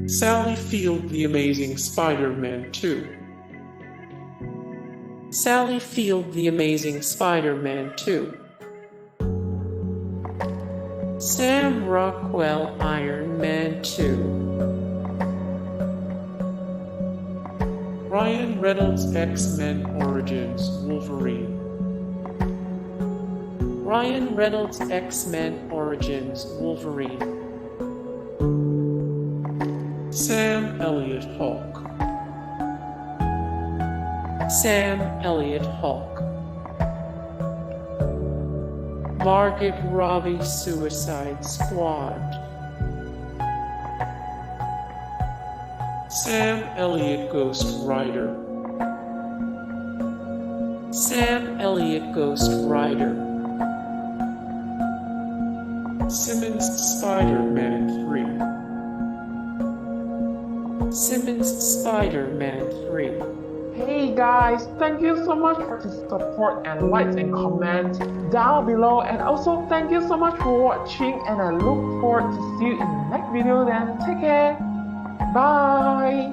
Sally Field the Amazing Spider-Man 2. Sally Field the Amazing Spider-Man 2. Sam Rockwell Iron Man 2. Ryan Reynolds X-Men Origins Wolverine. Ryan Reynolds X-Men Origins Wolverine. Sam Elliott Hulk. Sam Elliott Hulk. Margot Robbie Suicide Squad. Sam Elliott Ghost Rider. Sam Elliott Ghost Rider. Simmons Spider-Man 3. Simmons Spider-Man 3. Hey guys, thank you so much for the support and likes and comments down below, and also thank you so much for watching, and I look forward to see you in the next video. Then take care, bye.